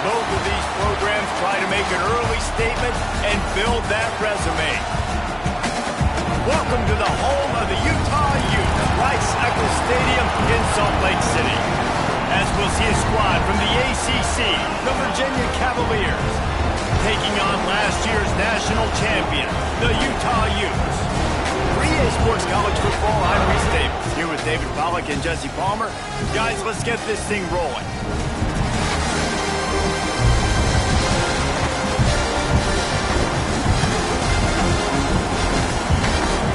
both of these programs try to make an early statement and build that resume. Welcome to the home of the Utah Utes, Rice-Eccles Stadium in Salt Lake City. As we'll see a squad from the ACC, the Virginia Cavaliers, taking on last year's national champion, the Utah Utes. For EA Sports College Football, I'm Reese Davis, here with David Pollack and Jesse Palmer. Guys, let's get this thing rolling.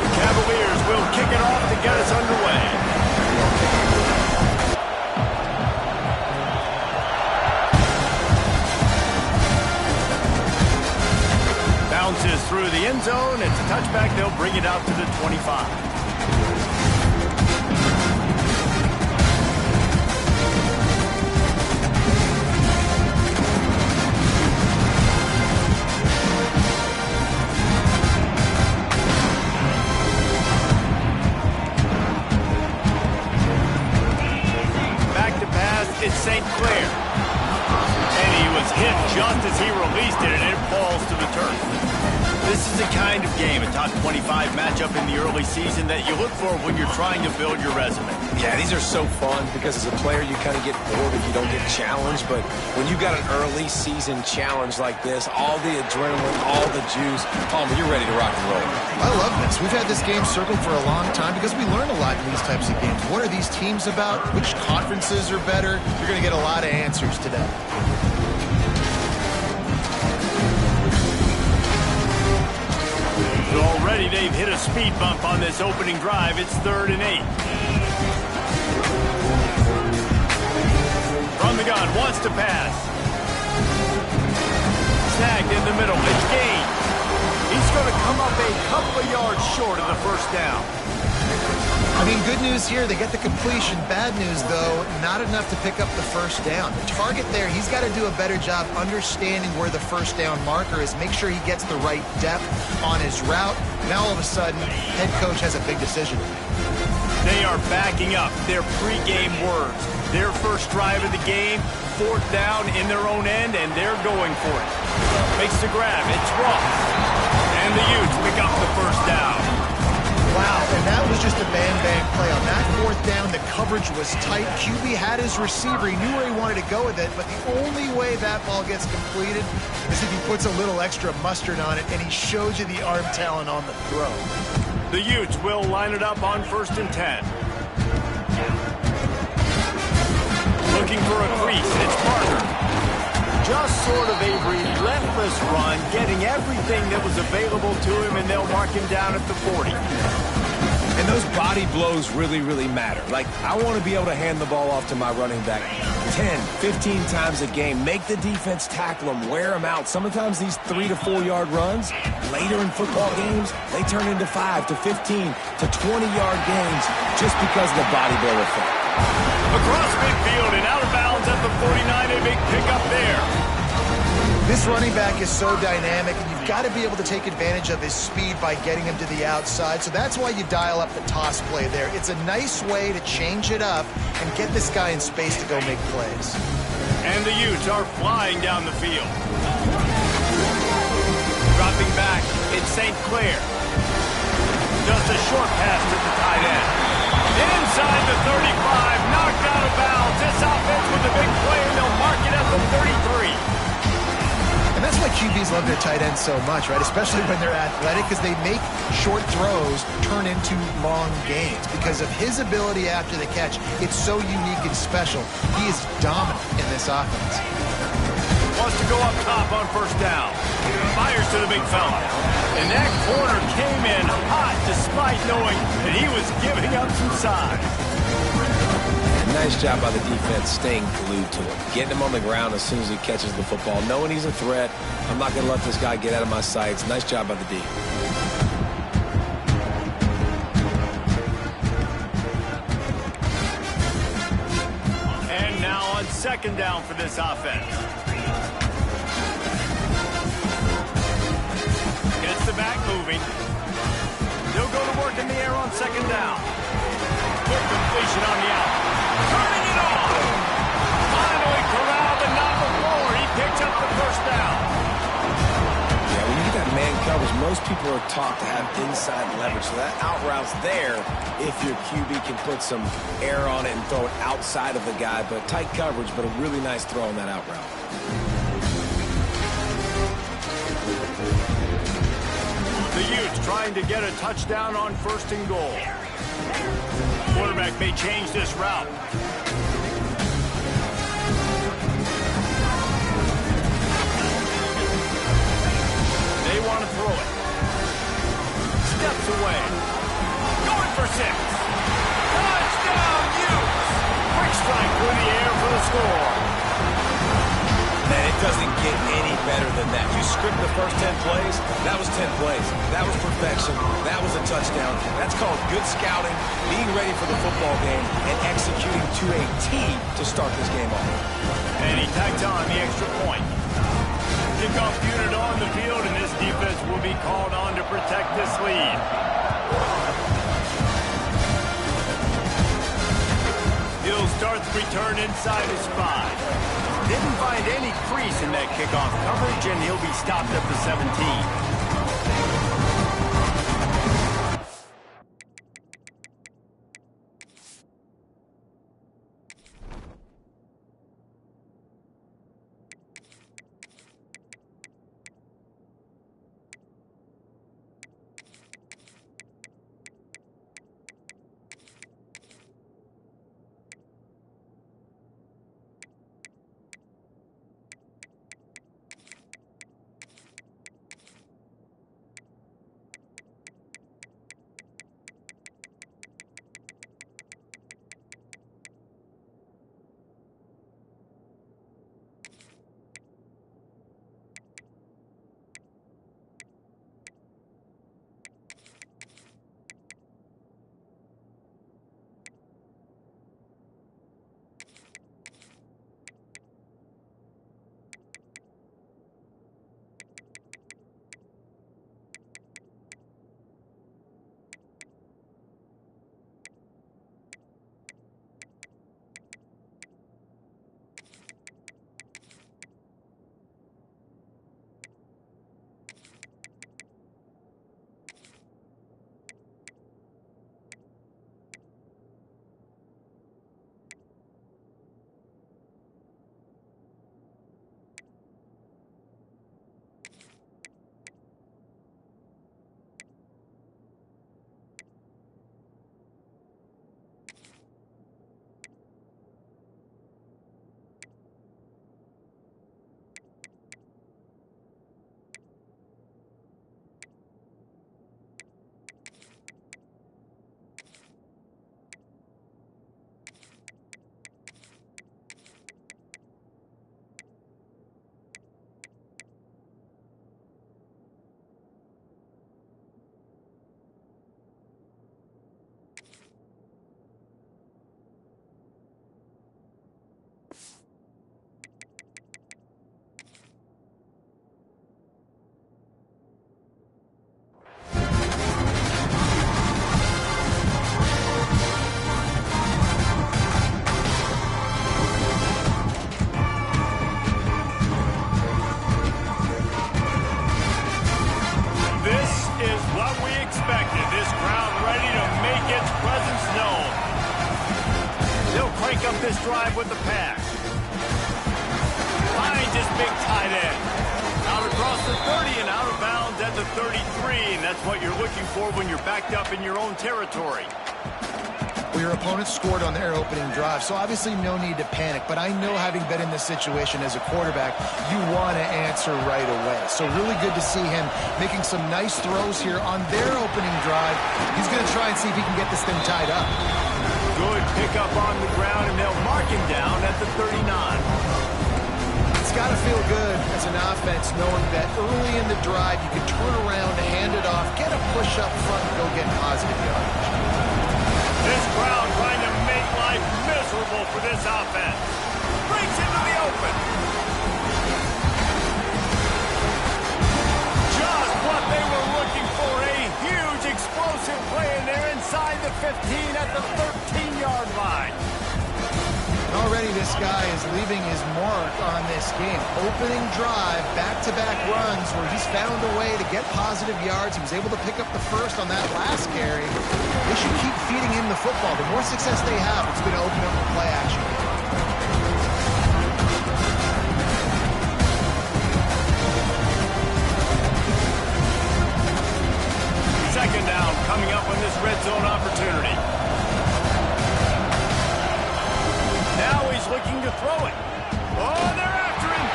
The Cavaliers will kick it off to get us underway. Bounces through the end zone. It's a touchback. They'll bring it out to the 25. Back to pass. It's St. Clair. And he was hit just as he released it, and it falls to the turf. This is the kind of game, a top 25 matchup in the early season, that you look for when you're trying to build your resume. Yeah, these are so fun because as a player you kind of get bored if you don't get challenged, but when you got an early season challenge like this, all the adrenaline, all the juice, Palmer, you're ready to rock and roll. I love this. We've had this game circled for a long time because we learn a lot in these types of games. What are these teams about? Which conferences are better? You're going to get a lot of answers today. Already they've hit a speed bump on this opening drive. It's 3rd and 8. From the gun, wants to pass. Snagged in the middle. It's gained. He's going to come up a couple of yards short of the first down. I mean, good news here, they get the completion. Bad news, though, not enough to pick up the first down. The target there, he's got to do a better job understanding where the first down marker is, make sure he gets the right depth on his route. Now, all of a sudden, head coach has a big decision to make. They are backing up their pregame words. Their first drive of the game, 4th down in their own end, and they're going for it. Makes the grab. It's Ross. And the Utes pick up the first down. Wow, and that was just a bang-bang play. On that 4th down, the coverage was tight. QB had his receiver. He knew where he wanted to go with it, but the only way that ball gets completed is if he puts a little extra mustard on it, and he shows you the arm talent on the throw. The Utes will line it up on 1st and 10. Looking for a crease. It's Parker. Just sort of a relentless run, getting everything that was available to him, and they'll mark him down at the 40. And those body blows really, really matter. Like, I want to be able to hand the ball off to my running back 10, 15 times a game. Make the defense tackle them, wear them out. Sometimes these 3 to 4 yard runs, later in football games, they turn into 5 to 15 to 20 yard gains just because of the body blow effect. Across midfield and out of bounds at the 49, a big pickup there. This running back is so dynamic, and you've got to be able to take advantage of his speed by getting him to the outside. So that's why you dial up the toss play there. It's a nice way to change it up and get this guy in space to go make plays. And the Utes are flying down the field. Dropping back, it's St. Clair. Just a short pass to the tight end. Inside the 35, knocked out of bounds. This offense with a big play, and they'll mark it at the 33. And that's why QBs love their tight ends so much, right? Especially when they're athletic, because they make short throws turn into long gains. Because of his ability after the catch, it's so unique and special. He is dominant in this offense. Wants to go up top on 1st down. Fires to the big fella. And that corner came in hot despite knowing that he was giving up some size. Nice job by the defense staying glued to him. Getting him on the ground as soon as he catches the football. Knowing he's a threat, I'm not going to let this guy get out of my sights. Nice job by the D. And now on 2nd down for this offense. Gets the back moving. He'll go to work in the air on 2nd down. Quick completion on the out. Turning it on. Finally corralled and not before. He coverage, most people are taught to have inside leverage. So that out route's there if your QB can put some air on it and throw it outside of the guy. But tight coverage, but a really nice throw on that out route. The Utes trying to get a touchdown on 1st and goal. Quarterback may change this route. They want to throw it. Steps away. Going for 6. Touchdown, Utes! Quick strike through the air for the score. Man, it doesn't get any better than that. You script the first 10 plays, that was 10 plays. That was perfection. That was a touchdown. That's called good scouting, being ready for the football game, and executing to a T to start this game off. And he tacked on the extra point. Kickoff unit on the field, and this defense will be called on to protect this lead. He'll start the return inside his 5. Didn't find any crease in that kickoff coverage, and he'll be stopped at the 17. This drive with the pass. Finds his big tight end. Out across the 30 and out of bounds at the 33. And that's what you're looking for when you're backed up in your own territory. Well, your opponent scored on their opening drive, so obviously no need to panic. But I know, having been in this situation as a quarterback, you want to answer right away. So really good to see him making some nice throws here on their opening drive. He's going to try and see if he can get this thing tied up. Good pickup on the ground, and they'll mark him down at the 39. It's got to feel good as an offense knowing that early in the drive you can turn around, hand it off, get a push up front, and go get positive yardage. This crowd trying to make life miserable for this offense. Breaks into the open. Just what they were looking for. A huge explosive play, and they're inside the 15 at the 13-yard line. Already this guy is leaving his mark on this game. Opening drive, back-to-back runs where he's found a way to get positive yards. He was able to pick up the first on that last carry. They should keep feeding him the football. The more success they have, it's going to open up the play action. Second down coming up on this red zone opportunity. Now he's looking to throw it. Oh, they're after him.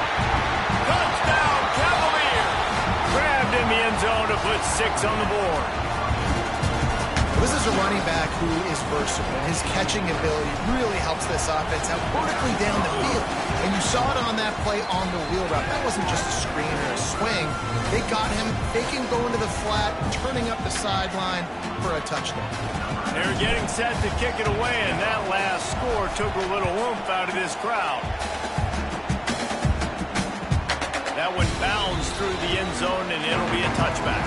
Touchdown, Cavaliers. Grabbed in the end zone to put 6 on the board. This is a running back who is versatile, and his catching ability really helps this offense out vertically down the field. And you saw it on that play on the wheel route. That wasn't just a screen or a swing. They got him faking going to the flat, turning up the sideline for a touchdown. They're getting set to kick it away, and that last score took a little oomph out of this crowd. That one bounds through the end zone, and it'll be a touchback.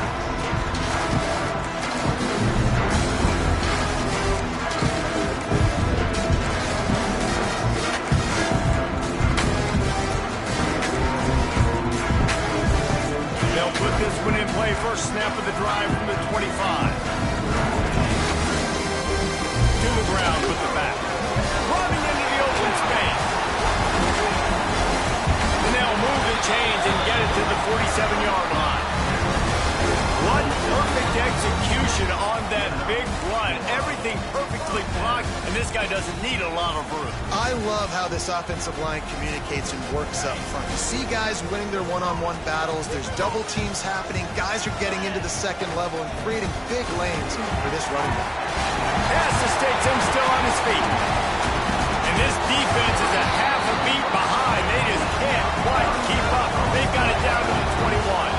They'll put this one in play. First snap of the drive from the 25. To the ground with the back. Running into the open space. And they'll move the chains and get it to the 47-yard line. What perfect execution on that big run. Everything perfectly blocked, and this guy doesn't need a lot of room. I love how this offensive line communicates and works up front. You see guys winning their one-on-one battles. There's double teams happening. Guys are getting into the second level and creating big lanes for this running back. Has to stay Tim still on his feet. And this defense is a half a beat behind. They just can't quite keep up. They've got it down to the 21.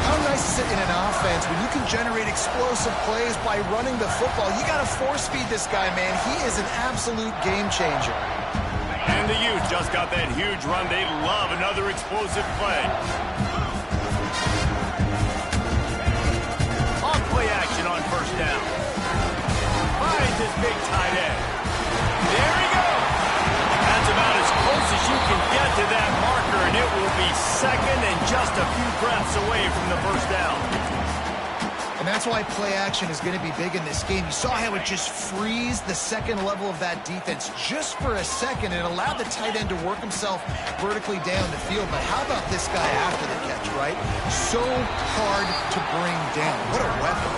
How nice is it in an offense when you can generate explosive plays by running the football? You got to force feed this guy, man. He is an absolute game changer. And the youth just got that huge run. They love another explosive play. On play action on first down. Finds his big tight end. There he goes. That's about as close as you can get to that marker, and it will be second and just a few breaths away from the first down. And that's why play action is going to be big in this game. You saw how it just frees the second level of that defense just for a second. It allowed the tight end to work himself vertically down the field. But how about this guy after the catch, right? So hard to bring down. What a weapon.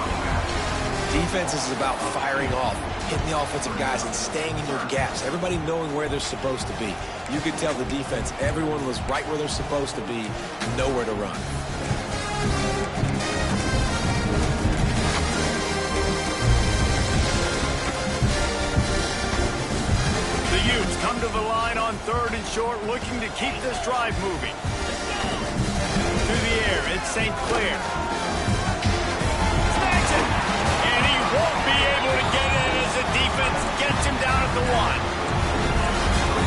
Defense is about firing off, hitting the offensive guys, and staying in your gaps. Everybody knowing where they're supposed to be. You could tell the defense, everyone was right where they're supposed to be, nowhere to run. The Utes come to the line on 3rd and short, looking to keep this drive moving. Through the air, it's St. Clair. Snacks it! And he won't be able to get it as the defense gets him down at the 1.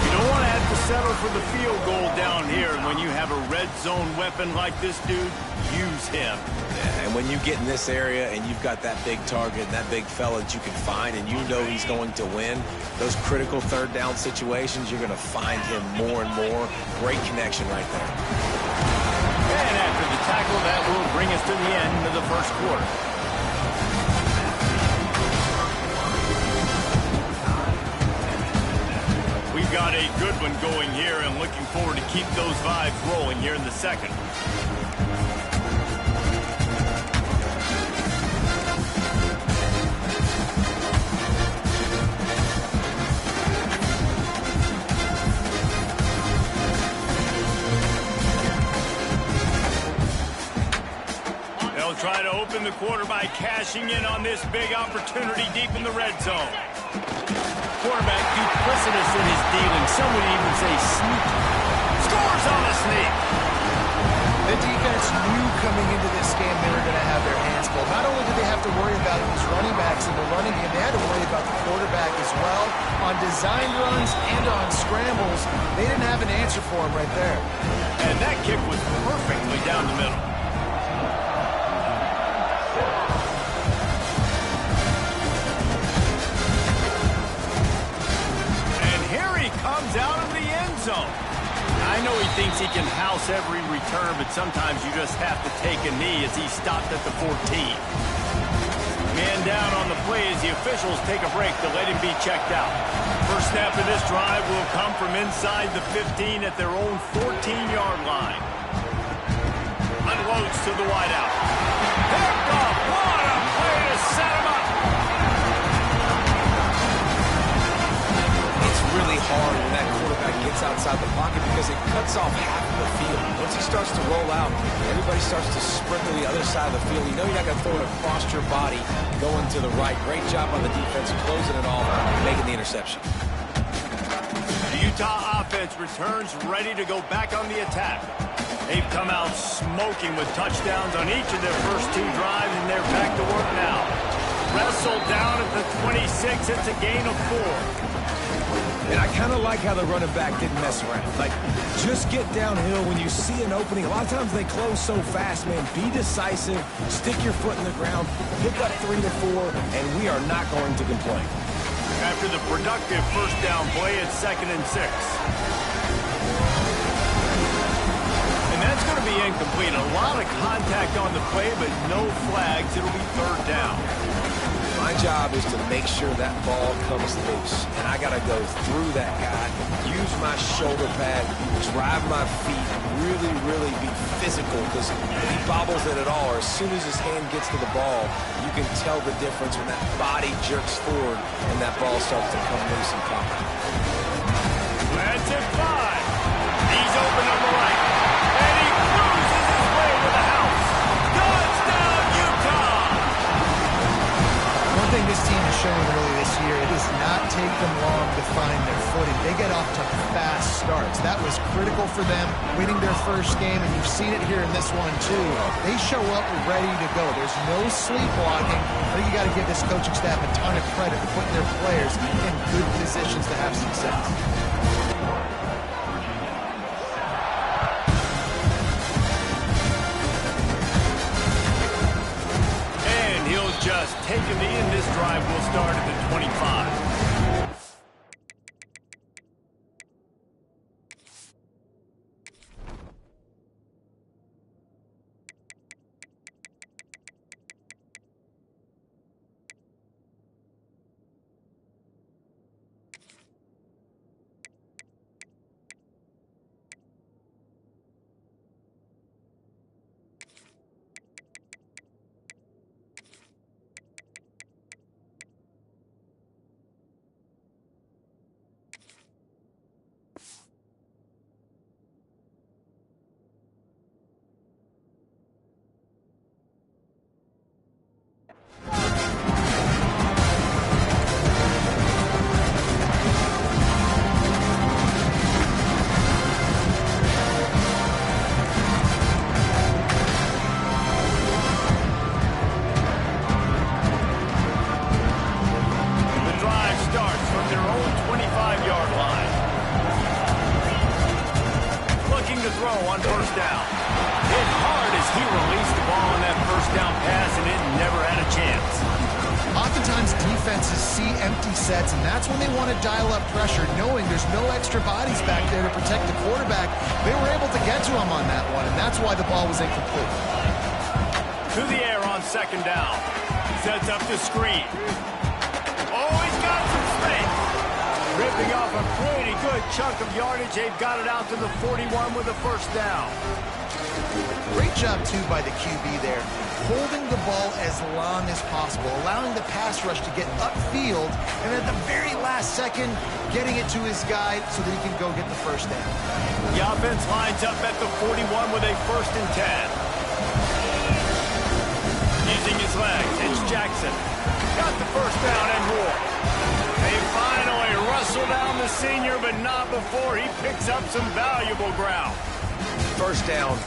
You don't want to have to settle for the field goal down here. When you have a red zone weapon like this dude, use him. Yeah, and when you get in this area and you've got that big target and that big fella that you can find and you know he's going to win, those critical 3rd down situations, you're going to find him more and more. Great connection right there. And after the tackle, that will bring us to the end of the first quarter. We've got a good one going here and looking forward to keep those vibes rolling here in the second. They'll try to open the quarter by cashing in on this big opportunity deep in the red zone. Quarterback duplicitous in his dealing. Some would even say sneaky. Scores on a sneak. The defense knew coming into this game they were going to have their hands full. Not only did they have to worry about these running backs in the running game, they had to worry about the quarterback as well. On design runs and on scrambles, they didn't have an answer for him right there. And that kick was perfectly down the middle. thinks he can house every return, but sometimes you just have to take a knee as he stopped at the 14. Man down on the play as the officials take a break to let him be checked out. First snap of this drive will come from inside the 15 at their own 14-yard line. Unloads to the wideout. Picked off. What a play to set him up. It's really hard when that quarterback gets outside the pocket because it cuts off half of the field. Once he starts to roll out, everybody starts to sprinkle the other side of the field. You know you're not going to throw it across your body going to the right. Great job on the defense closing it off, making the interception. The Utah offense returns ready to go back on the attack. They've come out smoking with touchdowns on each of their first 2 drives, and they're back to work now. Wrestled down at the 26. It's a gain of 4. And I kind of like how the running back didn't mess around. Like, just get downhill when you see an opening. A lot of times they close so fast, man. Be decisive, stick your foot in the ground, pick up 3 to 4, and we are not going to complain. After the productive first down play, it's 2nd and 6. And that's going to be incomplete. A lot of contact on the play, but no flags. It'll be 3rd down. My job is to make sure that ball comes loose. And I got to go through that guy, use my shoulder pad, drive my feet, really be physical because he bobbles it at all. Or as soon as his hand gets to the ball, you can tell the difference when that body jerks forward and that ball starts to come loose and pop. That's it, 5. He's open on the right. And he cruises his way to the house. Touchdown, Utah! One thing this team has shown early this year, it does not take them long to find their footing. They get off to fast starts. That was critical for them, winning their first game, and you've seen it here in this one too. They show up ready to go. There's no sleepwalking. I think you got to give this coaching staff a ton of credit for putting their players in good positions to have success. Just take a knee, and this drive will start at the 25. On first down. Hit hard as he released the ball on that first down pass, and it never had a chance. Oftentimes defenses see empty sets, and that's when they want to dial up pressure, knowing there's no extra bodies back there to protect the quarterback. They were able to get to him on that one, and that's why the ball was incomplete. To the air on 2nd down. Sets up the screen. Oh, he's got some space. Ripping off a pretty good chunk of yardage. They've got it out to the 41 with a first down. Great job, too, by the QB there. Holding the ball as long as possible, allowing the pass rush to get upfield, and at the very last second, getting it to his guy so that he can go get the first down. The offense lines up at the 41 with a 1st and 10. Using his legs, it's Jackson. Got the first down and more. They finally wrestle down the senior, but not before he picks up some valuable ground. First down,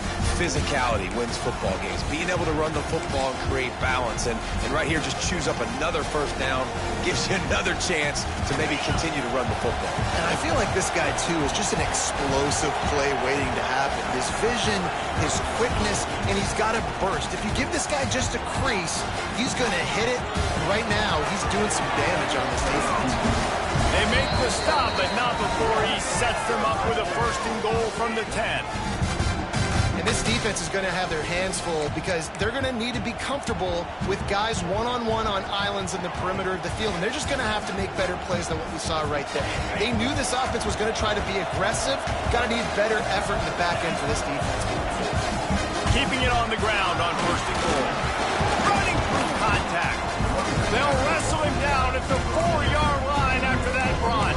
physicality wins football games. Being able to run the football and create balance. And right here, just choose up another first down. Gives you another chance to maybe continue to run the football. And I feel like this guy, too, is just an explosive play waiting to happen. His vision, his quickness, and he's got to burst. If you give this guy just a crease, he's going to hit it. And right now, he's doing some damage on this defense. They make the stop, but not before he sets them up with a 1st and goal from the 10. And this defense is going to have their hands full because they're going to need to be comfortable with guys one-on-one on islands in the perimeter of the field. And they're just going to have to make better plays than what we saw right there. They knew this offense was going to try to be aggressive. Got to need better effort in the back end for this defense. Keeping it on the ground on 1st and goal. Running through contact. They'll wrestle him down at the 4-yard line after that run.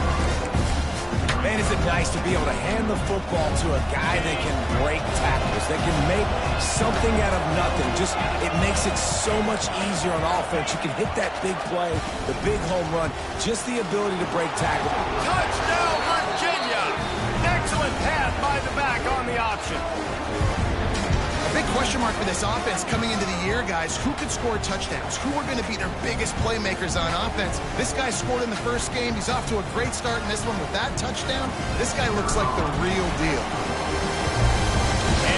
Man, is it nice to be able to hand the football to a guy that can break tackles, that can make something out of nothing. Just, it makes it so much easier on offense. You can hit that big play, the big home run, just the ability to break tackle. Touchdown, Virginia! Excellent pass by the back on the option. A big question mark for this offense coming into the year, guys. Who could score touchdowns? Who are going to be their biggest playmakers on offense? This guy scored in the first game. He's off to a great start in this one with that touchdown. This guy looks like the real deal.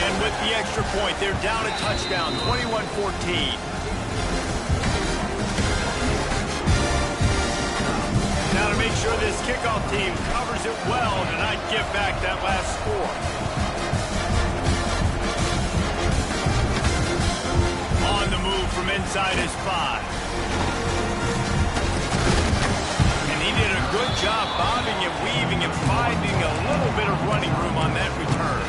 And with the extra point, they're down a touchdown, 21-14. Now to make sure this kickoff team covers it well to not give back that last score. On the move from inside his 5. And he did a good job bobbing and weaving and finding a little bit of running room on that return.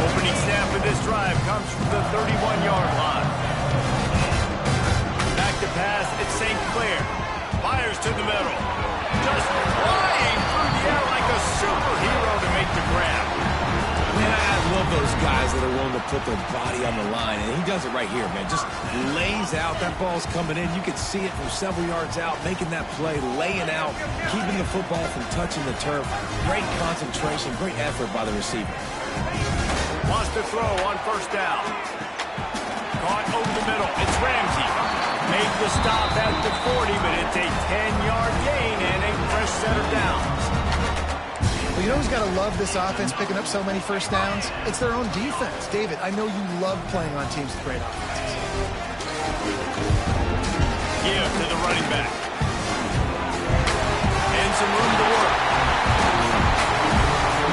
Opening snap of this drive comes from the 31-yard line. Back to pass, it's St. Clair. Fires to the middle. Just flying through the air like a superhero to make the grab. Man, I love those guys that are willing to put their body on the line, and he does it right here, man. Just lays out. That ball's coming in. You can see it from several yards out, making that play, laying out, keeping the football from touching the turf. Great concentration, great effort by the receiver. Wants to throw on 1st down. Caught over the middle. It's Ramsey. Made the stop at the 40, but it's a 10-yard gain and a fresh set of downs. Well, you know who's got to love this offense picking up so many first downs? It's their own defense. David, I know you love playing on teams with great offenses. Give to the running back. And some room to work.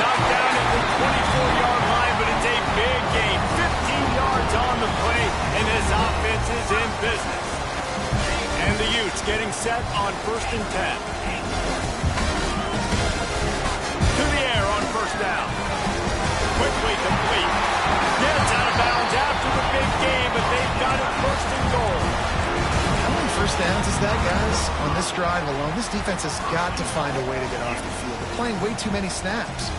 Knocked down at the 24-yard line, but it's a big gain. 15 yards on the play, and this offense is in business. And the Utes getting set on 1st and 10. To the air on 1st down. Quickly complete. Gets out of bounds after the big game, but they've got it 1st and goal. How many first downs is that, guys? On this drive alone, this defense has got to find a way to get off the field. They're playing way too many snaps.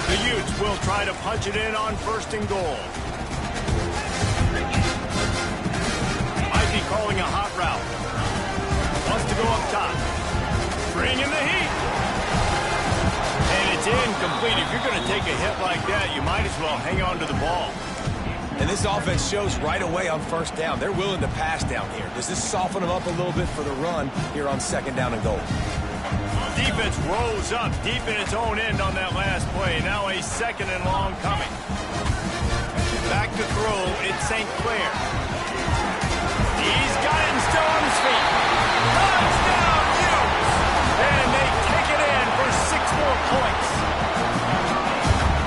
The Utes will try to punch it in on 1st and goal. Might be calling a hot route. Wants to go up top. Bring in the heat. And it's incomplete. If you're going to take a hit like that, you might as well hang on to the ball. And this offense shows right away on 1st down. They're willing to pass down here. Does this soften them up a little bit for the run here on 2nd down and goal? Defense rose up deep in its own end on that last play. Now a 2nd and long coming. Back to throw, it's St. Clair. He's got it and still on his feet. Touchdown, Utes! And they take it in for 6 more points.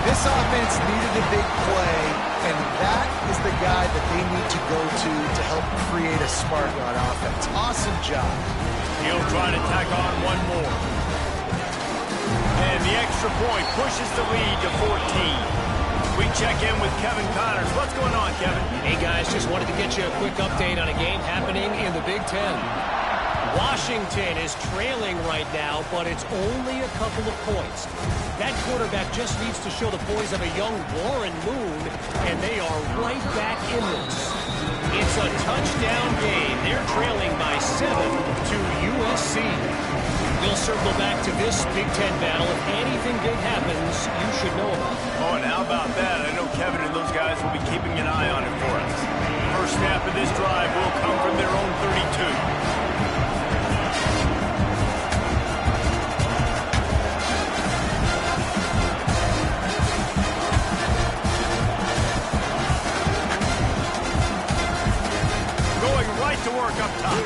This offense needed a big play, and that is the guy that they need to go to help create a spark on offense. Awesome job. He'll try to tack on one more. And the extra point pushes the lead to 14. We check in with Kevin Connors. What's going on, Kevin? Hey, guys, just wanted to get you a quick update on a game happening in the Big Ten. Washington is trailing right now, but it's only a couple of points. That quarterback just needs to show the poise of a young Warren Moon, and they are right back in this. It's a touchdown game. They're trailing by 7 to USC. We'll circle back to this Big Ten battle. If anything big happens, you should know about it. Oh, and how about that? I know Kevin and those guys will be keeping an eye on it for us. First snap of this drive will come from their own 32. To work up top. And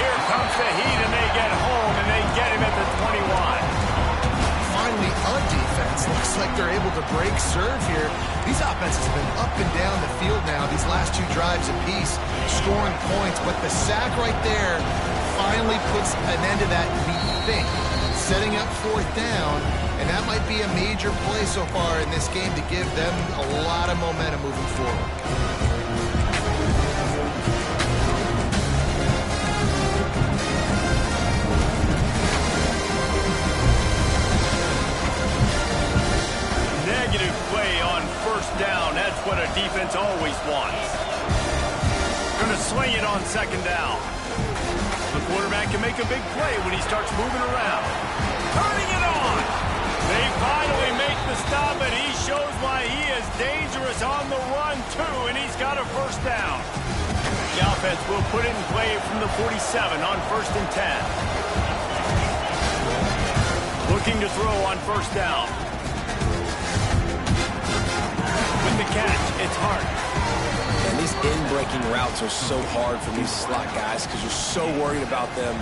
here comes the heat, and they get home, and they get him at the 21. Finally, a defense. Looks like they're able to break serve here. These offenses have been up and down the field now, these last two drives apiece, scoring points. But the sack right there finally puts an end to that, we think, setting up fourth down. And that might be a major play so far in this game to give them a lot of momentum moving forward. Negative play on first down. That's what a defense always wants. Going to swing it on second down. The quarterback can make a big play when he starts moving around. Turning it on. They finally make the stop, and he shows why he is dangerous on the run, too, and he's got a first down. The offense will put it in play from the 47 on 1st and 10. Looking to throw on first down. With the catch, it's Hart. And these in-breaking routes are so hard for these slot guys because you're so worried about them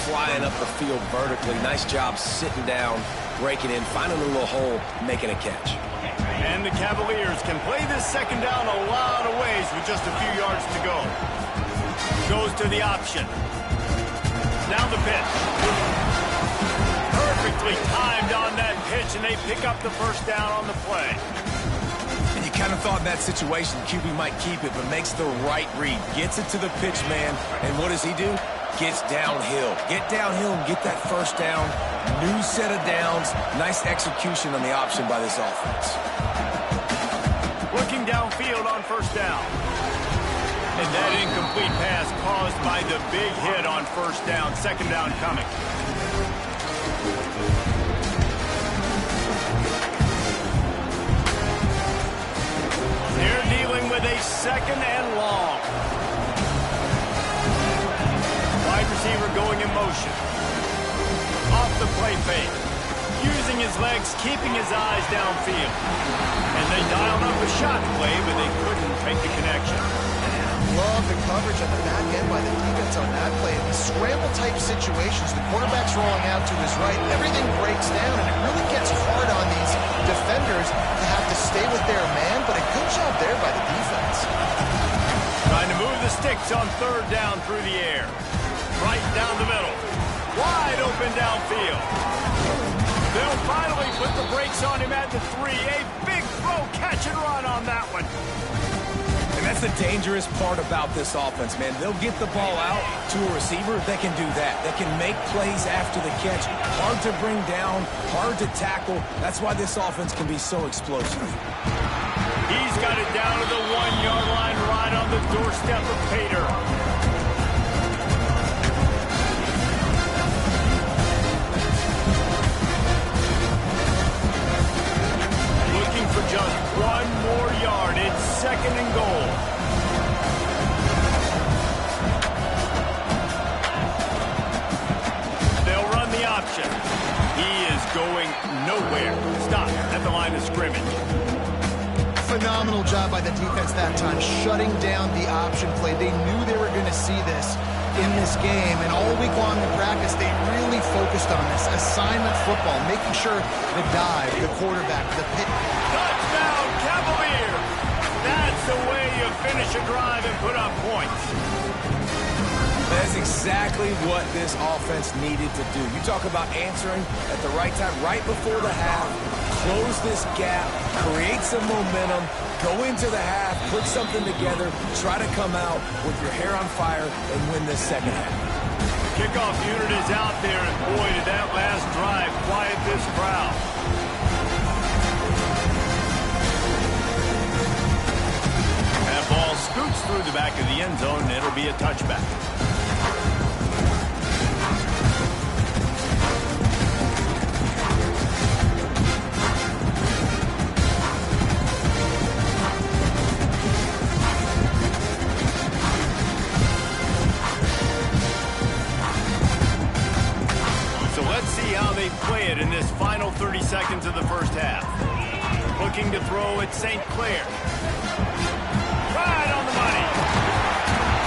flying up the field vertically. Nice job sitting down, breaking in, finding a little hole, making a catch. And the Cavaliers can play this second down a lot of ways with just a few yards to go. Goes to the option. Now the pitch. Perfectly timed on that pitch, and they pick up the first down on the play. You kind of thought in that situation QB might keep it, but makes the right read. Gets it to the pitch man, and what does he do? Gets downhill. Get downhill and get that first down. New set of downs. Nice execution on the option by this offense. Looking downfield on first down. And that incomplete pass caused by the big hit on first down. Second down coming. They're dealing with a second and long. Wide receiver going in motion. Off the play fake. Using his legs, keeping his eyes downfield. And they dialed up a shot play, but they couldn't make the connection. Love the coverage on the back end by the defense on that play. In these scramble-type situations, the quarterback's rolling out to his right. Everything breaks down, and it really gets hard on these defenders to have to stay with their man, but a good job there by the defense. Trying to move the sticks on third down through the air. Right down the middle. Wide open downfield. They'll finally put the brakes on him at the 3. A big throw, catch and run on that one. And that's the dangerous part about this offense, man. They'll get the ball out to a receiver. They can do that. They can make plays after the catch. Hard to bring down, hard to tackle. That's why this offense can be so explosive. He's got it down to the 1-yard line, right on the doorstep of Pater. Looking for just one more yard. It's second and goal. They'll run the option. He is going nowhere. Stop at the line of scrimmage. Phenomenal job by the defense that time, shutting down the option play. They knew they were going to see this in this game, and all week long in practice, they really focused on this. Assignment football, making sure the dive, the quarterback, the pit. Touchdown, Cavaliers! That's the way you finish a drive and put up points. That's exactly what this offense needed to do. You talk about answering at the right time, right before the half, close this gap, create some momentum, go into the half, put something together, try to come out with your hair on fire and win this second half. Kickoff unit is out there, and boy, did that last drive quiet this crowd. That ball scoots through the back of the end zone, and it'll be a touchback. Play it in this final 30 seconds of the first half. Looking to throw at St. Clair. Right on the money.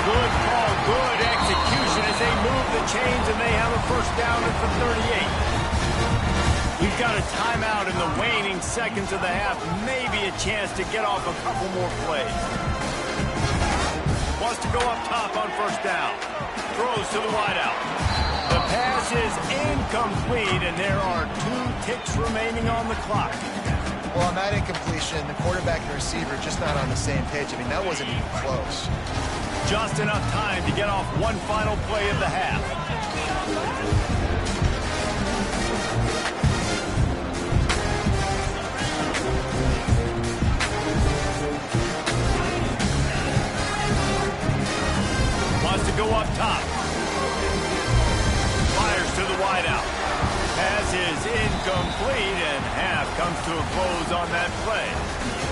Good call, good execution as they move the chains, and they have a first down at the 38. We've got a timeout in the waning seconds of the half. Maybe a chance to get off a couple more plays. Wants to go up top on first down. Throws to the wideout. The pass is incomplete, and there are 2 ticks remaining on the clock. Well, on that incompletion, the quarterback and receiver just not on the same page. I mean, that wasn't even close. Just enough time to get off one final play of the half. Wants to go up top. Fires to the wideout. Pass is incomplete, and half comes to a close on that play.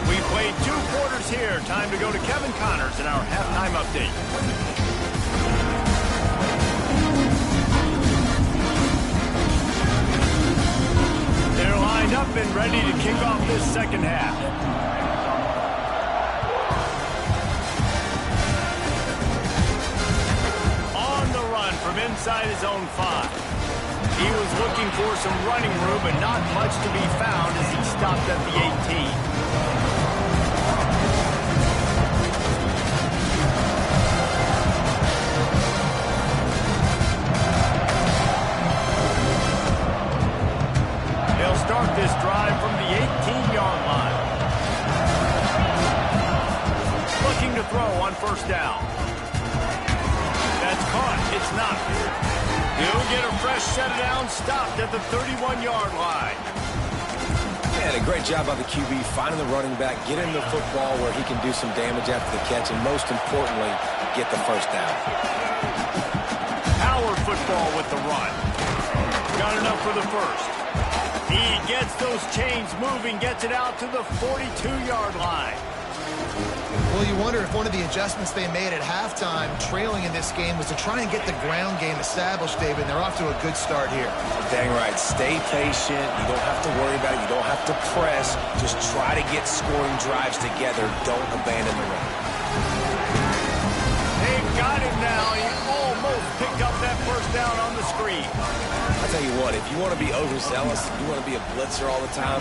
We played 2 quarters here. Time to go to Kevin Connors in our halftime update. They're lined up and ready to kick off this second half. From inside his own 5. He was looking for some running room, but not much to be found as he stopped at the 18. They'll start this drive from the 18-yard line. Looking to throw on first down. That's caught. It's not. He'll get a fresh set down, stopped at the 31-yard line. And a great job by the QB finding the running back, getting the football where he can do some damage after the catch, and most importantly, get the first down. Power football with the run. Got enough for the first. He gets those chains moving, gets it out to the 42-yard line. Well, you wonder if one of the adjustments they made at halftime, trailing in this game, was to try and get the ground game established, David, and they're off to a good start here. Dang right. Stay patient. You don't have to worry about it. You don't have to press. Just try to get scoring drives together. Don't abandon the run. They've got him now. He almost picked up that first down on the screen. I'll tell you what, if you want to be overzealous, if you want to be a blitzer all the time,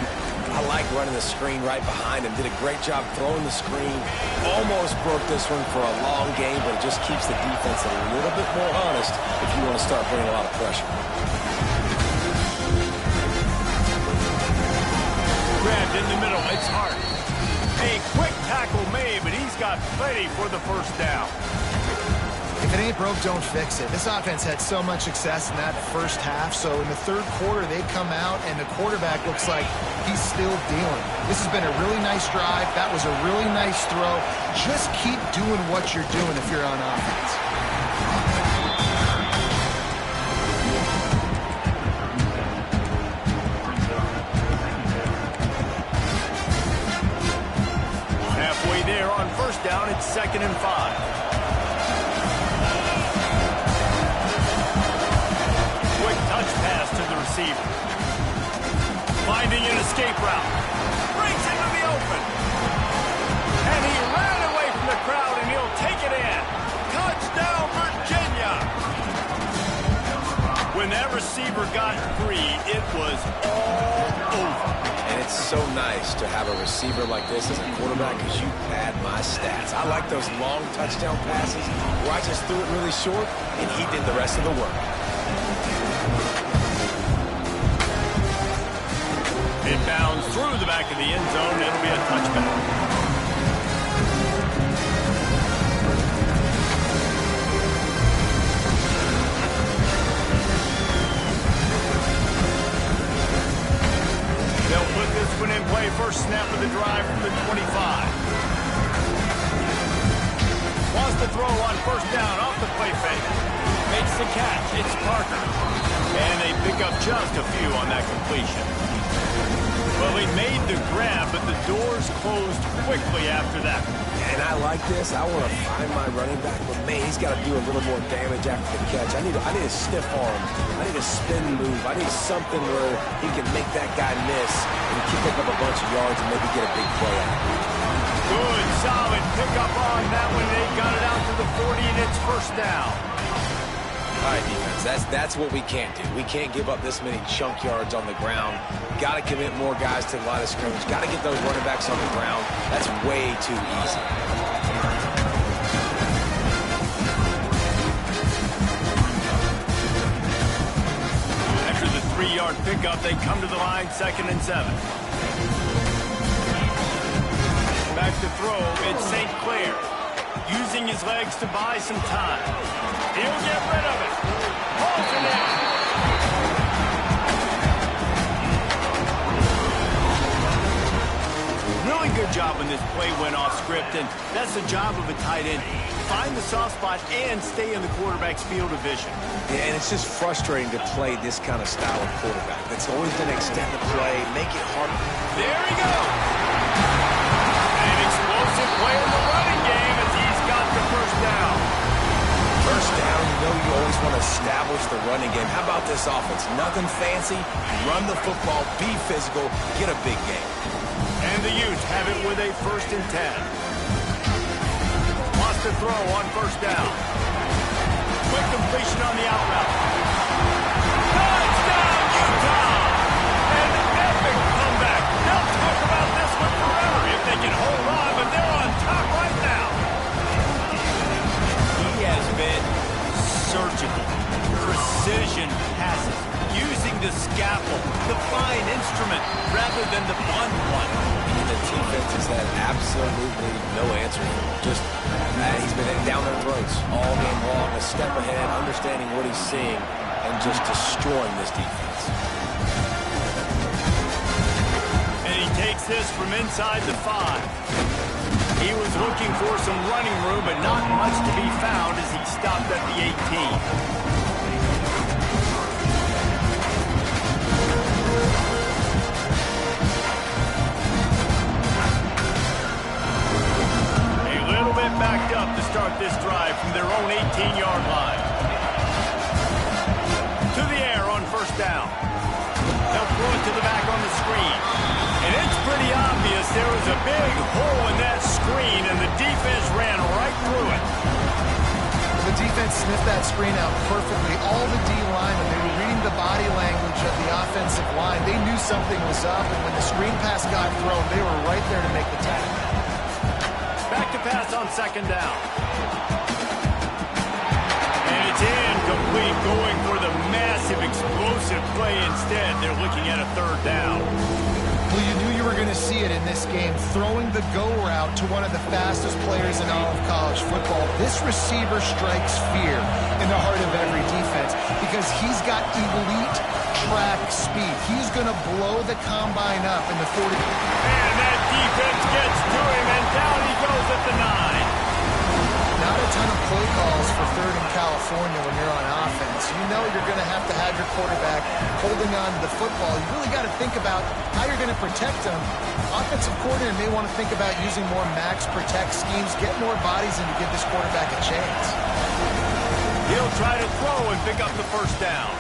I like running the screen right behind him. Did a great job throwing the screen. Almost broke this one for a long game, but it just keeps the defense a little bit more honest if you want to start putting a lot of pressure. Grabbed in the middle. It's hard. A quick tackle made, but he's got plenty for the first down. If it ain't broke, don't fix it. This offense had so much success in that first half, so in the third quarter, they come out, and the quarterback looks like he's still dealing. This has been a really nice drive. That was a really nice throw. Just keep doing what you're doing if you're on offense. Halfway there on first down, it's 2nd and 5. Touch pass to the receiver. Finding an escape route. Brings into the open. And he ran away from the crowd, and he'll take it in. Touchdown, Virginia. When that receiver got free, it was all over. And it's so nice to have a receiver like this as a quarterback because you pad my stats. I like those long touchdown passes where I just threw it really short and he did the rest of the work. It bounds through the back of the end zone. It'll be a touchback. They'll put this one in play. First snap of the drive from the 25. Wants to throw on first down off the play fake. Makes the catch. It's Parker. And they pick up just a few on that completion. Well, he made the grab, but the doors closed quickly after that. And I like this. I want to find my running back, but man, he's got to do a little more damage after the catch. I need a stiff arm. I need a spin move. I need something where he can make that guy miss and pick up a bunch of yards and maybe get a big play out of it. Good, solid pickup on that one. They got it out to the 40, and it's first down. All right, defense, that's what we can't do. We can't give up this many chunk yards on the ground. Got to commit more guys to the line of scrimmage. Got to get those running backs on the ground. That's way too easy. After the 3-yard pickup, they come to the line, 2nd and 7. Back to throw, it's St. Clair. Using his legs to buy some time. He'll get rid of it. Holds it in. Really good job when this play went off script, and that's the job of a tight end. Find the soft spot and stay in the quarterback's field of vision. Yeah, and it's just frustrating to play this kind of style of quarterback. That's always going to extend the play, make it harder. There he goes. An explosive play in the running game as he's got the first down. First down, you know you always want to establish the running game. How about this offense? Nothing fancy. Run the football, be physical, get a big game. And the Utes have it with a 1st and 10. Wants to throw on first down. Quick completion on the out route. Touchdown, Utah! And an epic comeback. They'll talk about this one forever if they can hold on, but they're on top right now. He has been surgical. Precision passes. Using the scalpel, the fine instrument, rather than the blunt one. And the defense has had absolutely no answer for him. Just, he's been down their throats all game long, a step ahead, understanding what he's seeing, and just destroying this defense. And he takes this from inside the 5. He was looking for some running room, but not much to be found as he stopped at the 18. Backed up to start this drive from their own 18-yard line. To the air on first down. They'll throw it to the back on the screen. And it's pretty obvious there was a big hole in that screen, and the defense ran right through it. The defense sniffed that screen out perfectly. All the D-linemen, they were reading the body language of the offensive line. They knew something was up, and when the screen pass got thrown, they were right there to make the tackle. Back to pass on 2nd down. And it's incomplete, going for the massive explosive play instead. They're looking at a 3rd down. Well, you knew you were going to see it in this game, throwing the go route to one of the fastest players in all of college football. This receiver strikes fear in the heart of every defense because he's got elite track speed. He's going to blow the combine up in the 40. And that defense gets to him, and down he goes at the 9. Not a ton of play calls for 3rd in California when you're on offense. You know you're going to have your quarterback holding on to the football. You really got to think about how you're going to protect him. Offensive coordinator may want to think about using more max protect schemes, get more bodies in to give this quarterback a chance. He'll try to throw and pick up the first down.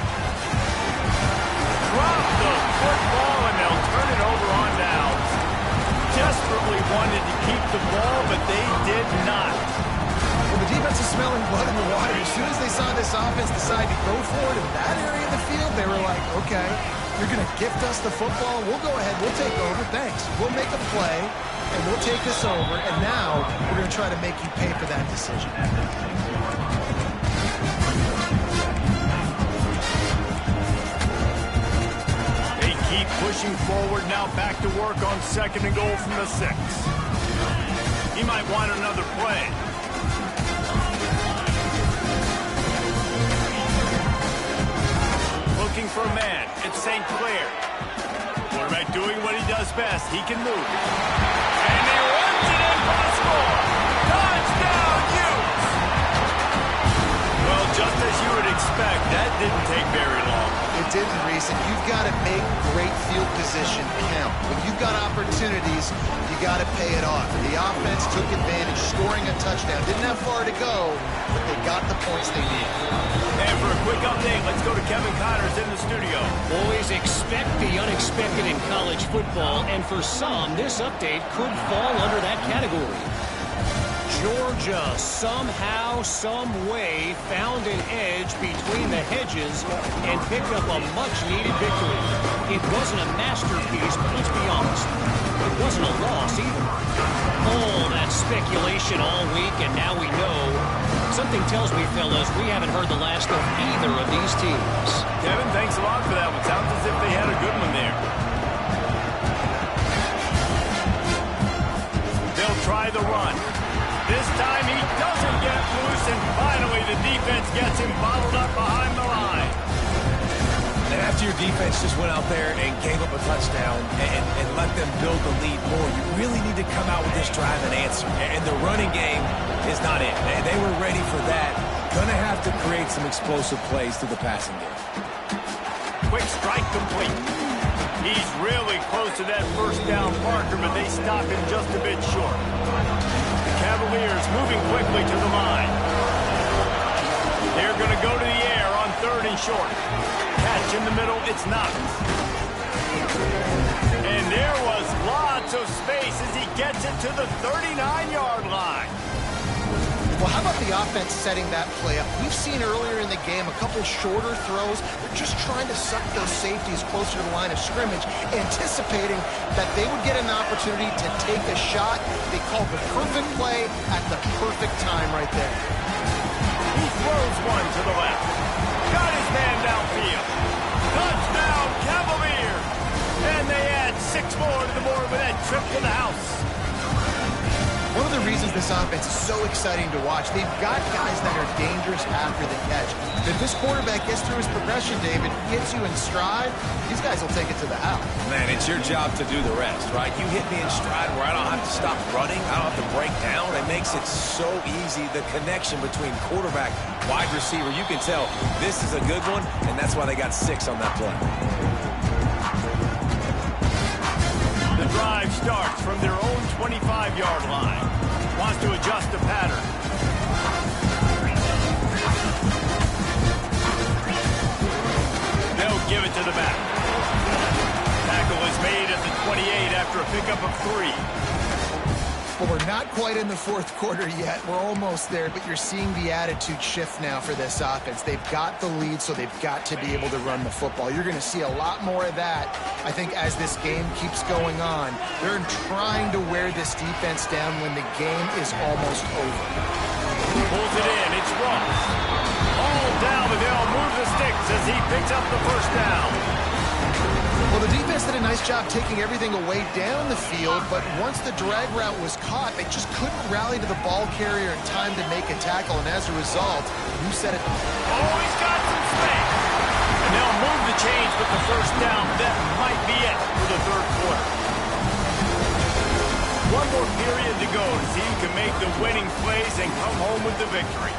Drop the football, and they'll turn it over on downs. Desperately wanted to keep the ball, but they did not. Well, the defense is smelling blood in the water. As soon as they saw this offense decided to go for it in that area of the field, they were like, okay, you're going to gift us the football. We'll go ahead. We'll take over. Thanks. We'll make a play, and we'll take this over. And now we're going to try to make you pay for that decision. They keep pushing forward now, back to work on 2nd and goal from the 6. He might want another play. Looking for a man. It's St. Clair. Quarterback doing what he does best. He can move. And he runs it in for a score. Touchdown, Utes! Well, just as you would expect, that didn't take very long. It didn't, Reese, and you've got to make great field position count. When you've got opportunities, you got to pay it off. The offense took advantage, scoring a touchdown. Didn't have far to go, but they got the points they needed. And for a quick update, let's go to Kevin Connors in the studio. Always expect the unexpected in college football, and for some, this update could fall under that category. Georgia somehow, some way found an edge between the hedges and picked up a much-needed victory. It wasn't a masterpiece, but let's be honest, it wasn't a loss either. All that speculation all week, and now we know. Something tells me, fellas, we haven't heard the last of either of these teams. Kevin, thanks a lot for that one. Sounds as if they had a good one there. They'll try the run. This time he doesn't get loose, and finally the defense gets him bottled up behind the line. And after your defense just went out there and gave up a touchdown and let them build the lead more, you really need to come out with this drive and answer. And the running game is not it. They were ready for that. Going to have to create some explosive plays through the passing game. Quick strike complete. He's really close to that first down marker, but they stop him just a bit short. Cavaliers moving quickly to the line. They're going to go to the air on 3rd and short. Catch in the middle, it's not. And there was lots of space as he gets it to the 39-yard line. Well, how about the offense setting that play up? We've seen earlier in the game a couple shorter throws. They're just trying to suck those safeties closer to the line of scrimmage, anticipating that they would get an opportunity to take a shot. They called the perfect play at the perfect time right there. He throws one to the left. Got his man downfield. Touchdown, Cavaliers! And they add 6 more to the board with that trip to the house. One of the reasons this offense is so exciting to watch, they've got guys that are dangerous after the catch. If this quarterback gets through his progression, David, hits you in stride, these guys will take it to the house. Man, it's your job to do the rest, right? You hit me in stride where I don't have to stop running. I don't have to break down. It makes it so easy. The connection between quarterback, wide receiver, you can tell this is a good one, and that's why they got 6 on that play. The drive starts from their own 25-yard line. Wants to adjust the pattern. They'll give it to the back. Tackle is made at the 28 after a pickup of 3. Well, we're not quite in the 4th quarter yet. We're almost there, but you're seeing the attitude shift now for this offense. They've got the lead, so they've got to be able to run the football. You're going to see a lot more of that, I think, as this game keeps going on. They're trying to wear this defense down when the game is almost over. Pulls it in. It's Ross. All down, but they'll move the sticks as he picks up the first down. Well, the defense did a nice job taking everything away down the field, but once the drag route was caught, they just couldn't rally to the ball carrier in time to make a tackle, and as a result, you said it. Oh, he's got some space. And they'll move the chains with the first down. That might be it for the 3rd quarter. One more period to go to see who can make the winning plays and come home with the victory.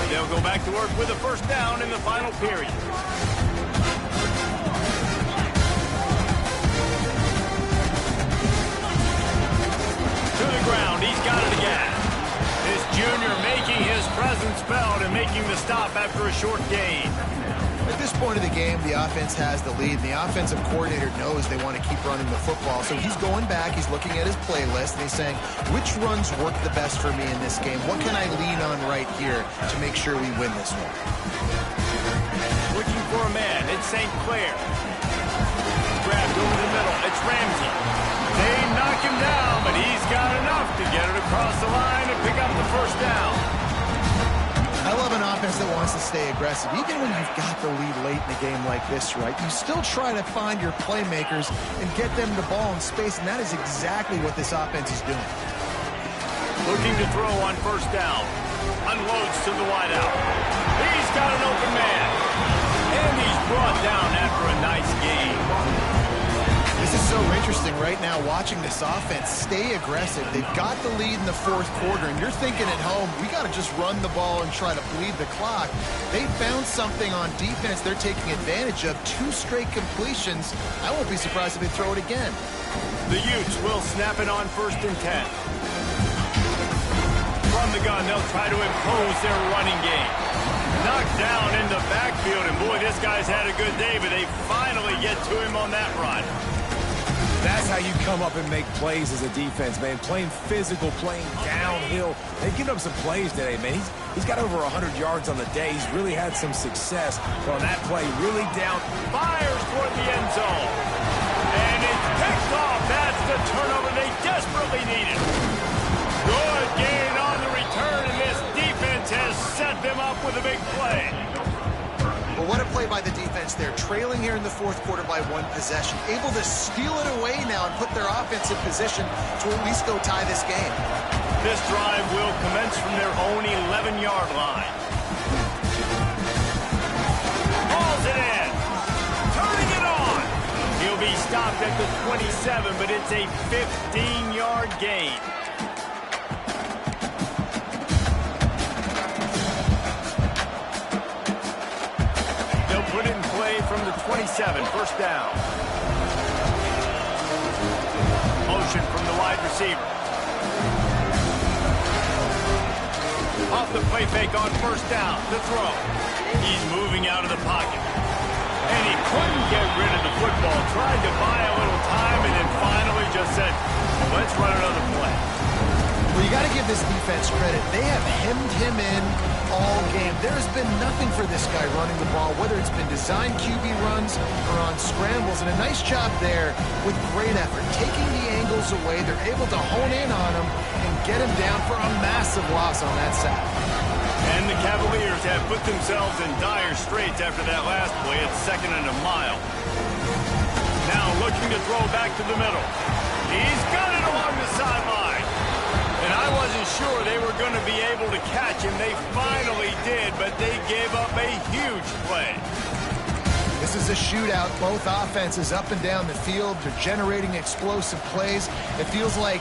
They'll go back to work with a first down in the final period. To the ground, he's got it again. This junior making his presence felt and making the stop after a short gain. At this point of the game, the offense has the lead, and the offensive coordinator knows they want to keep running the football. So he's going back, he's looking at his playlist, and he's saying, which runs work the best for me in this game? What can I lean on right here to make sure we win this one? Looking for a man, it's St. Clair. Grabbed over the middle, it's Ramsey. They knock him down, but he's got enough to get it across the line and pick up the first down. I love an offense that wants to stay aggressive. Even when you've got the lead late in a game like this, right, you still try to find your playmakers and get them the ball in space, and that is exactly what this offense is doing. Looking to throw on first down. Unloads to the wideout. He's got an open man. And he's brought down after a nice game. This is so interesting right now, watching this offense stay aggressive. They've got the lead in the fourth quarter, and you're thinking at home, we got to just run the ball and try to bleed the clock. They found something on defense they're taking advantage of. 2 straight completions. I won't be surprised if they throw it again. The Utes will snap it on 1st and 10. From the gun, they'll try to impose their running game. Knocked down in the backfield, and boy, this guy's had a good day, but they finally get to him on that run. That's how you come up and make plays as a defense, man. Playing physical, playing downhill. They've given up some plays today, man. He's got over 100 yards on the day. He's really had some success. But on that play, really down. Fires toward the end zone. And it's picked off. That's the turnover they desperately needed. Good gain on the return, and this defense has set them up with a big play. Well, what a play by the defense there. Trailing here in the fourth quarter by 1 possession. Able to steal it away now and put their offense in position to at least go tie this game. This drive will commence from their own 11-yard line. Hauls it in. Turning it on. He'll be stopped at the 27, but it's a 15-yard gain. Put it in play from the 27, first down. Motion from the wide receiver. Off the play fake on first down, the throw. He's moving out of the pocket. And he couldn't get rid of the football. Tried to buy a little time and then finally just said, let's run another play. Well, you got to give this defense credit. They have hemmed him in all game. There's been nothing for this guy running the ball, whether it's been designed QB runs or on scrambles, and a nice job there with great effort. Taking the angles away, they're able to hone in on him and get him down for a massive loss on that sack. And the Cavaliers have put themselves in dire straits after that last play at 2nd and a mile. Now looking to throw back to the middle. He's got it along the sideline. And I wasn't sure they were going to be able to catch him. They finally did, but they gave up a huge play. This is a shootout. Both offenses up and down the field. They're generating explosive plays. It feels like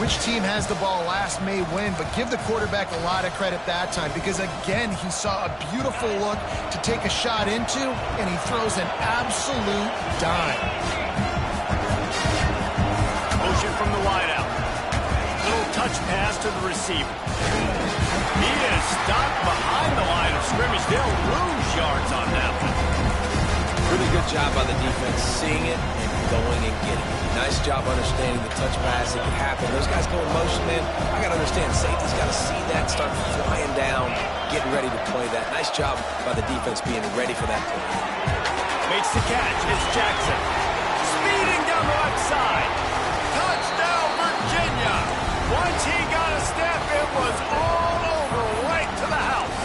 which team has the ball last may win, but give the quarterback a lot of credit that time because, again, he saw a beautiful look to take a shot into, and he throws an absolute dime. Motion from the wideout. Little touch pass to the receiver. He is stopped behind the line of scrimmage. They'll lose yards on that one. Really good job by the defense, seeing it and going and getting it. Nice job understanding the touch pass. It can happen. Those guys go in motion, man. I got to understand, safety's got to see that, start flying down, getting ready to play that. Nice job by the defense being ready for that play. Makes the catch. It's Jackson. Speeding down the left side. Touchdown, Virginia. Once he got a step, it was all over, right to the house.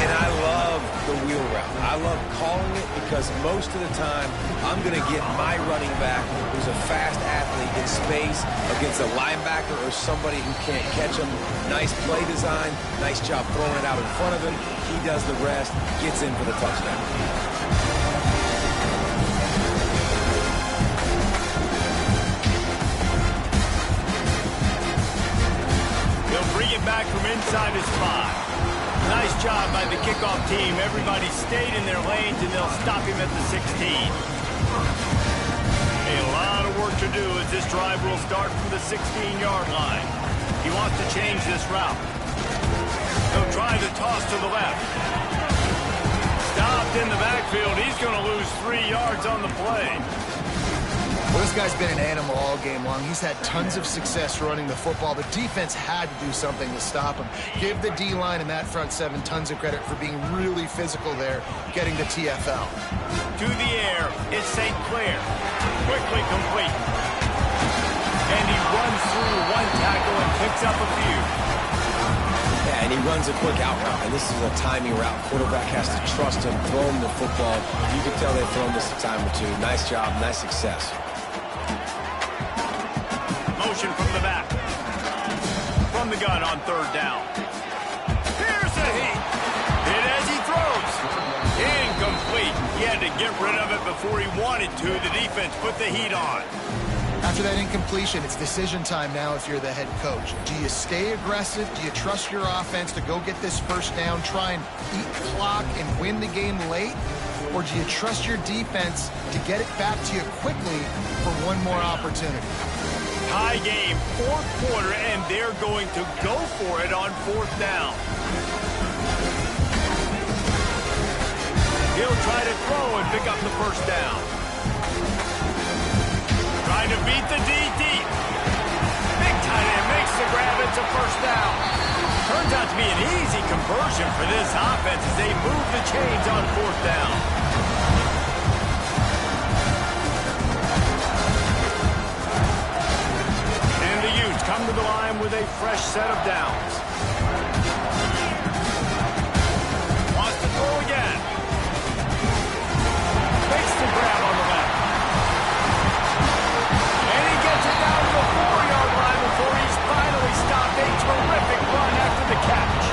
And I love the wheel route. I love calling it because most of the time I'm going to get my running back who's a fast athlete in space against a linebacker or somebody who can't catch him. Nice play design. Nice job throwing it out in front of him. He does the rest, gets in for the touchdown. They'll bring it back from inside his 5. Nice job by the kickoff team. Everybody stayed in their lanes, and they'll stop him at the 16. A lot of work to do as this drive will start from the 16-yard line. He wants to change this route. He'll try the toss to the left. Trapped in the backfield. He's going to lose 3 yards on the play. Well, this guy's been an animal all game long. He's had tons of success running the football. The defense had to do something to stop him. Give the D-line and that front seven tons of credit for being really physical there, getting the TFL. To the air, it's St. Clair. Quickly complete. And he runs through one tackle and picks up a few. Yeah, and he runs a quick out route, and this is a timing route. Quarterback has to trust him, throw him the football. You can tell they've thrown this a time or two. Nice job, nice success. Motion from the back. From the gun on 3rd down. Here's a heat. Hit as he throws. Incomplete. He had to get rid of it before he wanted to. The defense put the heat on. After that incompletion, it's decision time now if you're the head coach. Do you stay aggressive? Do you trust your offense to go get this first down, try and eat clock and win the game late? Or do you trust your defense to get it back to you quickly for one more opportunity? High game, 4th quarter, and they're going to go for it on 4th down. He'll try to throw and pick up the first down. Trying to beat the D deep. Big tight end makes the grab. It's a first down. Turns out to be an easy conversion for this offense as they move the chains on 4th down. And the Utes come to the line with a fresh set of downs. Wants to throw again. Makes the grab on the left. Down to the 4-yard line before he's finally stopped. A terrific run after the catch.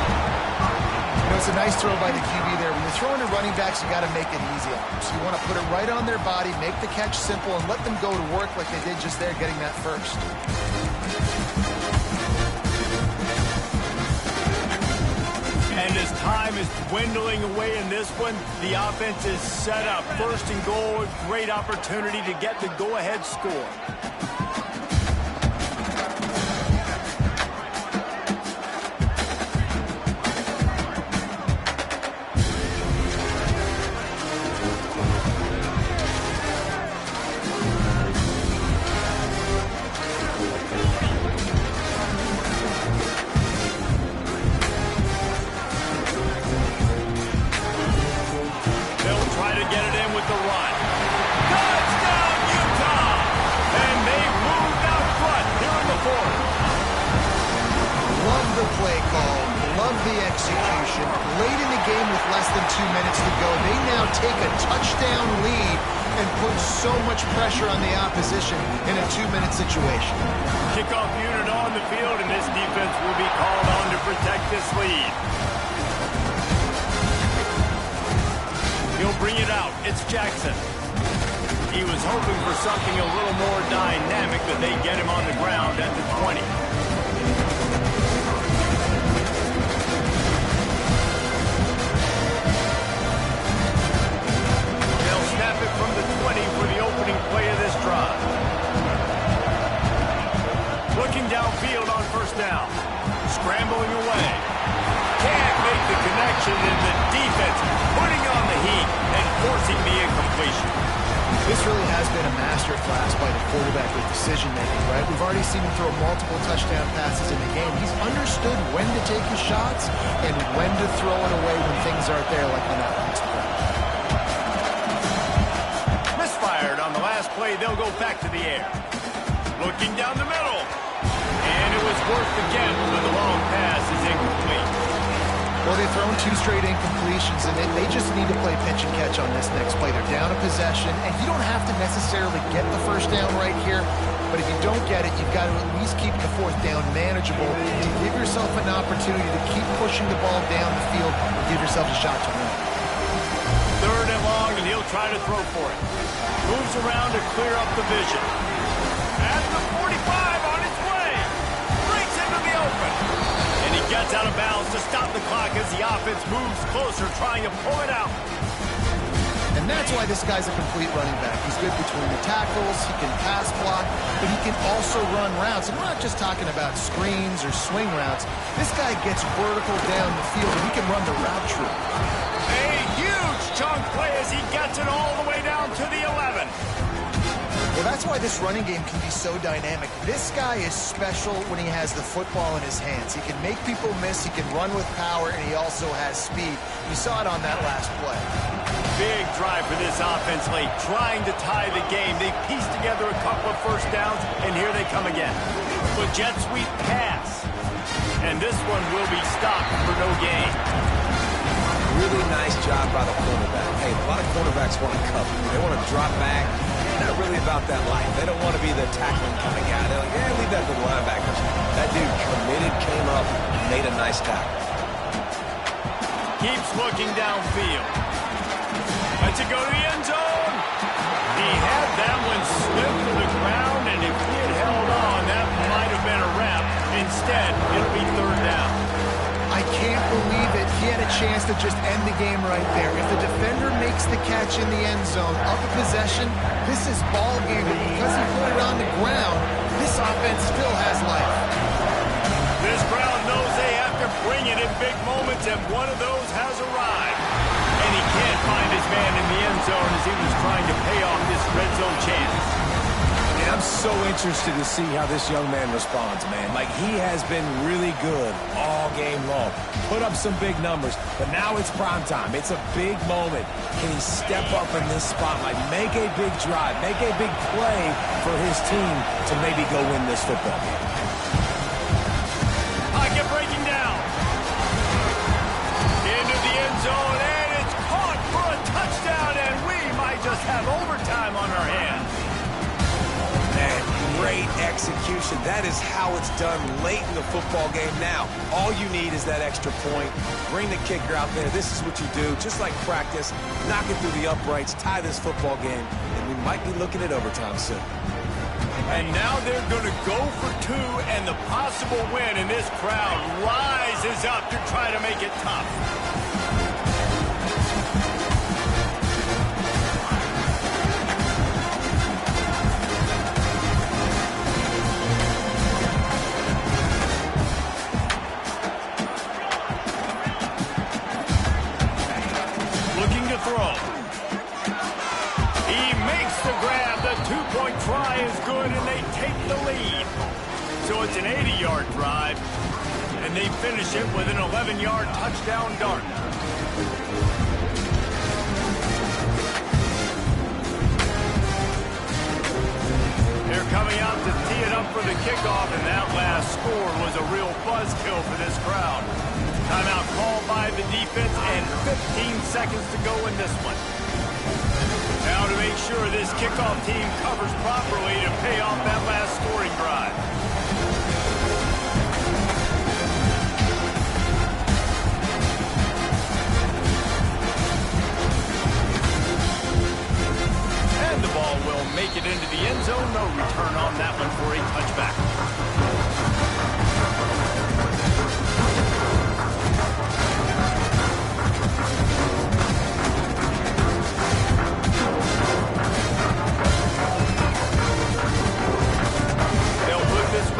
You know, it's a nice throw by the QB there. When you're throwing to running backs, you got to make it easy on them. So you want to put it right on their body, make the catch simple, and let them go to work like they did just there, getting that first. And as time is dwindling away in this one, the offense is set up. 1st and goal, great opportunity to get the go-ahead score. Pressure on the opposition in a 2-minute situation. Kickoff unit on the field, and this defense will be called on to protect this lead. He'll bring it out. It's Jackson. He was hoping for something a little more dynamic, but they get him on the ground at the 20. Snap it from the 20 for the opening play of this drive. Looking downfield on 1st down. Scrambling away. Can't make the connection, and the defense putting on the heat and forcing the incompletion. This really has been a masterclass by the quarterback with decision-making, right? We've already seen him throw multiple touchdown passes in the game. He's understood when to take his shots and when to throw it away when things aren't there, like on that last play. On the last play, they'll go back to the air. Looking down the middle. And it was worth the gamble, but the long pass is incomplete. Well, they've thrown 2 straight incompletions, and they just need to play pitch and catch on this next play. They're down a possession, and you don't have to necessarily get the first down right here, but if you don't get it, you've got to at least keep the 4th down manageable to give yourself an opportunity to keep pushing the ball down the field and give yourself a shot to win. 3rd and long, and he'll try to throw for it. Moves around to clear up the vision. At the 45 on its way. Breaks into the open. And he gets out of bounds to stop the clock as the offense moves closer, trying to pull it out. And that's why this guy's a complete running back. He's good between the tackles, he can pass block, but he can also run routes. And we're not just talking about screens or swing routes. This guy gets vertical down the field, and he can run the route tree. A huge chunk why this running game can be so dynamic. This guy is special when he has the football in his hands. He can make people miss, he can run with power, and he also has speed. You saw it on that last play. Big drive for this offense late, trying to tie the game. They pieced together a couple of first downs, and here they come again. The jet sweep pass. And this one will be stopped for no gain. Really nice job by the cornerback. Hey, a lot of cornerbacks want to cover. They want to drop back. They're not really about that life. They don't want to be the tackling kind of guy. They're like, yeah, leave that to the linebackers. That dude committed, came up, made a nice tackle. Keeps looking downfield. Lets it go to the end zone. He had that one slip to the ground, and if he had held on, that might have been a wrap. Instead, it'll be third down. I can't believe it. He had a chance to just end the game right there. If the defender makes the catch in the end zone, up a possession, this is ball game. But because he put it on the ground, this offense still has life. This crowd knows they have to bring it in big moments, and one of those has arrived. And he can't find his man in the end zone as he was trying to pay off this red zone chance. And I'm so interested to see how this young man responds, man. Like, he has been really good all game long. Put up some big numbers, but now it's prime time. It's a big moment. Can he step up in this spotlight, make a big drive, make a big play for his team to maybe go win this football game? Pocket breaking down. Into the end zone, and it's caught for a touchdown, and we might just have overtime on our hands. Man, great execution. That is how it's done late in the football game now. All you need is that extra point. Bring the kicker out there. This is what you do. Just like practice, knock it through the uprights, tie this football game, and we might be looking at overtime soon. And now they're going to go for two and the possible win, and this crowd rises up to try to make it tough. Throw. He makes the grab. The two-point try is good, and they take the lead. So it's an 80-yard drive, and they finish it with an 11-yard touchdown dart. They're coming out to tee it up for the kickoff, and that last score was a real buzzkill for this crowd. Timeout called by the defense, and 15 seconds to go in this one. Now to make sure this kickoff team covers properly to pay off that last scoring drive. And the ball will make it into the end zone. No return on that one for a touchback.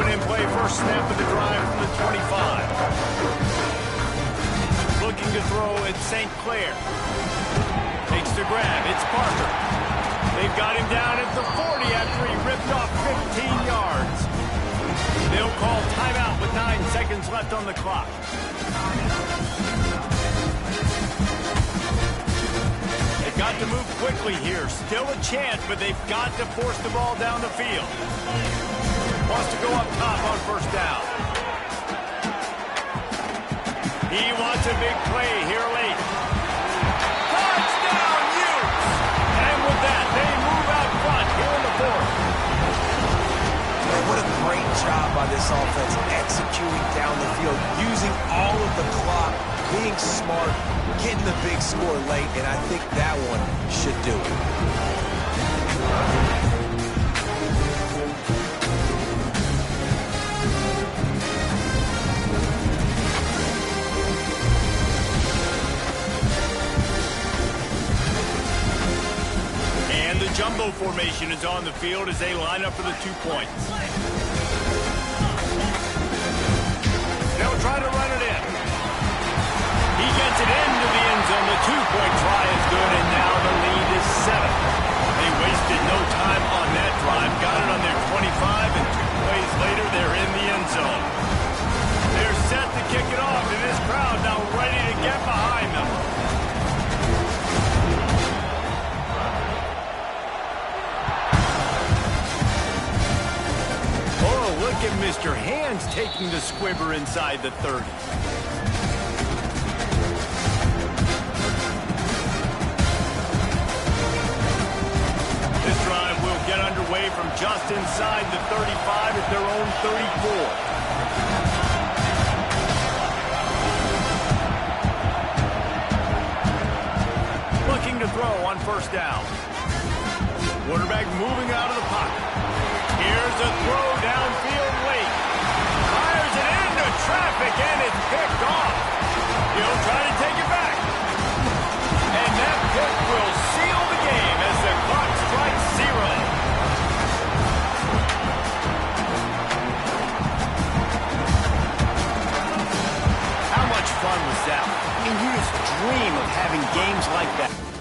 In play, first snap of the drive from the 25. Looking to throw, it's St. Clair. Takes the grab, it's Parker. They've got him down at the 40 after he ripped off 15 yards. They'll call timeout with 9 seconds left on the clock. They've got to move quickly here. Still a chance, but they've got to force the ball down the field. Wants to go up top on first down. He wants a big play here late. Touchdown, Utes! And with that, they move out front here in the fourth. Man, what a great job by this offense executing down the field, using all of the clock, being smart, getting the big score late, and I think that one should do it. Jumbo formation is on the field as they line up for the 2 points. They'll try to run it in. He gets it into the end zone. The 2-point try is good, and now the lead is 7. They wasted no time on that drive. Got taking the squibber inside the 30. This drive will get underway from just inside the 35 at their own 34. To throw on first down. Quarterback moving out of the pocket. Here's a throw downfield late. Fires it into traffic, and it's picked off. He'll try to take it back. And that pick will seal the game as the clock strikes 0. How much fun was that? I mean, you just dream of having games like that.